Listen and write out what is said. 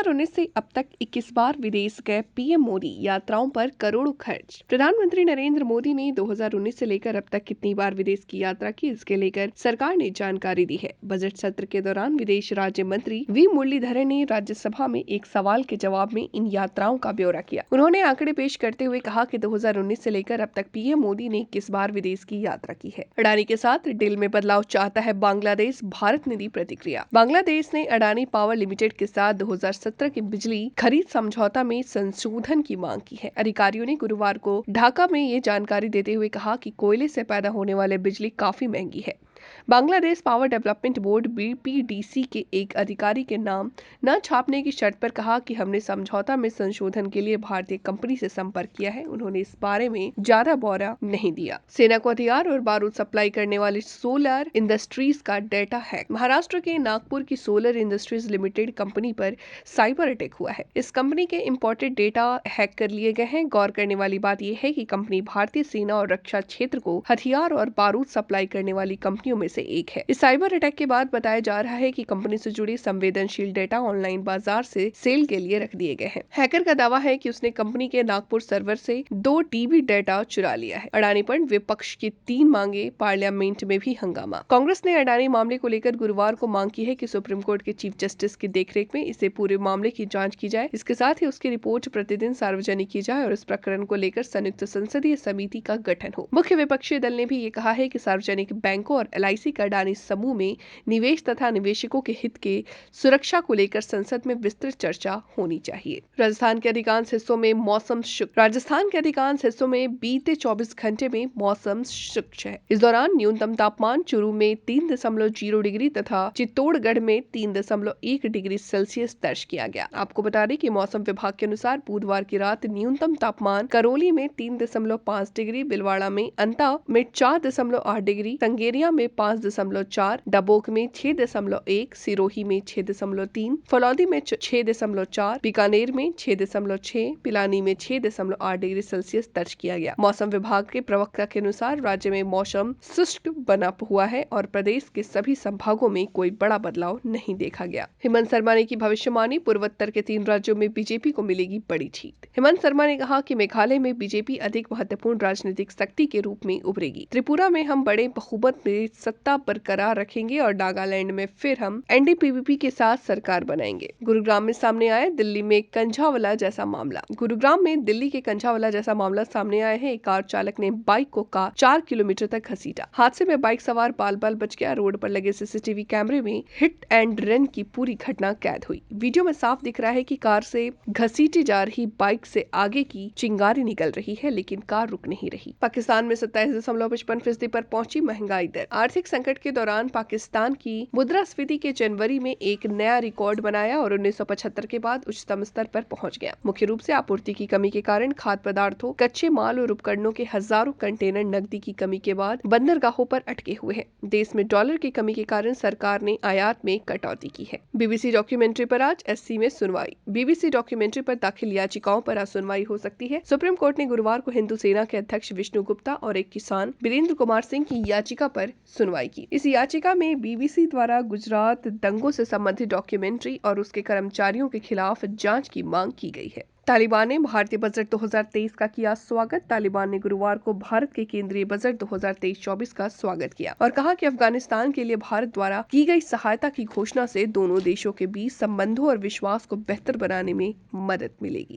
2019 से अब तक 21 बार विदेश गए पीएम मोदी, यात्राओं पर करोड़ों खर्च। प्रधानमंत्री नरेंद्र मोदी ने 2019 से लेकर अब तक कितनी बार विदेश की यात्रा की, इसके लेकर सरकार ने जानकारी दी है। बजट सत्र के दौरान विदेश राज्य मंत्री वी मुरलीधरन ने राज्यसभा में एक सवाल के जवाब में इन यात्राओं का ब्यौरा किया। उन्होंने आंकड़े पेश करते हुए कहा कि 2019 से लेकर अब तक पीएम मोदी ने 21 बार विदेश की यात्रा की है। अडानी के साथ डील में बदलाव चाहता है बांग्लादेश, भारत ने दी प्रतिक्रिया। बांग्लादेश ने अडानी पावर लिमिटेड के साथ 2017 के बिजली खरीद समझौता में संशोधन की मांग की है। अधिकारियों ने गुरुवार को ढाका में ये जानकारी देते हुए कहा कि कोयले से पैदा होने वाले बिजली काफी महंगी है। बांग्लादेश पावर डेवलपमेंट बोर्ड बीपीडीसी के एक अधिकारी के नाम न छापने की शर्त पर कहा कि हमने समझौता में संशोधन के लिए भारतीय कंपनी से संपर्क किया है। उन्होंने इस बारे में ज्यादा ब्यौरा नहीं दिया। सेना को हथियार और बारूद सप्लाई करने वाली सोलर इंडस्ट्रीज का डेटा हैक। महाराष्ट्र के नागपुर की सोलर इंडस्ट्रीज लिमिटेड कंपनी पर साइबर अटैक हुआ है। इस कंपनी के इंपोर्टेड डेटा हैक कर लिए गए हैं। गौर करने वाली बात यह है कि कंपनी भारतीय सेना और रक्षा क्षेत्र को हथियार और बारूद सप्लाई करने वाली कंपनियों में से एक है। इस साइबर अटैक के बाद बताया जा रहा है कि कंपनी से जुड़ी संवेदनशील डेटा ऑनलाइन बाजार से सेल के लिए रख दिए गए हैं। हैकर का दावा है कि उसने कंपनी के नागपुर सर्वर से 2 टीबी डेटा चुरा लिया है। अडानी पर विपक्ष की 3 मांगे, पार्लियामेंट में भी हंगामा। कांग्रेस ने अडानी मामले को लेकर गुरुवार को मांग की है कि सुप्रीम कोर्ट के चीफ जस्टिस की देखरेख में इसे पूरे मामले की जांच की जाए। इसके साथ ही उसकी रिपोर्ट प्रतिदिन सार्वजनिक की जाए और इस प्रकरण को लेकर संयुक्त संसदीय समिति का गठन हो। मुख्य विपक्षी दल ने भी ये कहा है कि सार्वजनिक बैंकों और एलआईसी का अडानी समूह में निवेश तथा निवेशकों के हित के सुरक्षा को लेकर संसद में विस्तृत चर्चा होनी चाहिए। राजस्थान के अधिकांश हिस्सों में मौसम शुष्क। राजस्थान के अधिकांश हिस्सों में बीते 24 घंटे में मौसम शुष्क है। इस दौरान न्यूनतम तापमान चूरू में 3.0 डिग्री तथा चित्तौड़गढ़ में 3.1 डिग्री सेल्सियस दर्ज किया गया। आपको बता दें कि मौसम विभाग के अनुसार बुधवार की रात न्यूनतम तापमान करौली में 3.5 डिग्री, बिलवाड़ा में अंता में 4.8 डिग्री, संगेरिया में 5.4, डबोक में 6.1, सिरोही में 6.3, फलौदी में 6.4, बीकानेर में 6.6, पिलानी में 6.8 डिग्री सेल्सियस दर्ज किया गया। मौसम विभाग के प्रवक्ता के अनुसार राज्य में मौसम शुष्क बना हुआ है और प्रदेश के सभी संभागों में कोई बड़ा बदलाव नहीं देखा गया। हेमंत शर्मा ने की भविष्यवाणी। पूर्वोत्तर के 3 राज्यों में बीजेपी को मिलेगी बड़ी जीत। हेमंत शर्मा ने कहा कि मेघालय में बीजेपी अधिक महत्वपूर्ण राजनीतिक शक्ति के रूप में उभरेगी। त्रिपुरा में हम बड़े बहुमत में सत्ता बरकरार रखेंगे और नागालैंड में फिर हम एनडीपीवीपी के साथ सरकार बनाएंगे। गुरुग्राम में सामने आया दिल्ली में कंझावला जैसा मामला। गुरुग्राम में दिल्ली के कंझावला जैसा मामला सामने आया है। एक कार चालक ने बाइक को 4 किलोमीटर तक घसीटा। हादसे में बाइक सवार बाल बाल बच गया। रोड पर लगे सीसीटीवी कैमरे में हिट एंड रन की पूरी घटना कैद हुई। वीडियो में साफ दिख रहा है कि कार से घसीटी जा रही बाइक से आगे की चिंगारी निकल रही है, लेकिन कार रुक नहीं रही। पाकिस्तान में 27.55% पर पहुंची महंगाई दर। आर्थिक संकट के दौरान पाकिस्तान की मुद्रास्फीति के जनवरी में एक नया रिकॉर्ड बनाया और 1975 के बाद उच्चतम स्तर पर पहुंच गया। मुख्य रूप से आपूर्ति की कमी के कारण खाद्य पदार्थों, कच्चे माल और उपकरणों के हजारों कंटेनर नकदी की कमी के बाद बंदरगाहों पर अटके हुए हैं। देश में डॉलर की कमी के कारण सरकार ने आयात में कटौती की है। बीबीसी डॉक्यूमेंट्री पर आज एससी में सुनवाई। बीबीसी डॉक्यूमेंट्री पर दाखिल याचिकाओं पर आज सुनवाई हो सकती है। सुप्रीम कोर्ट ने गुरुवार को हिंदू सेना के अध्यक्ष विष्णु गुप्ता और एक किसान वीरेंद्र कुमार सिंह की याचिका पर सुनवाई की। इस याचिका में बीबीसी द्वारा गुजरात दंगों से संबंधित डॉक्यूमेंट्री और उसके कर्मचारियों के खिलाफ जांच की मांग की गई है। तालिबान ने भारतीय बजट 2023 का किया स्वागत। तालिबान ने गुरुवार को भारत के केंद्रीय बजट 2023-24 का स्वागत किया और कहा कि अफगानिस्तान के लिए भारत द्वारा की गई सहायता की घोषणा से दोनों देशों के बीच संबंधों और विश्वास को बेहतर बनाने में मदद मिलेगी।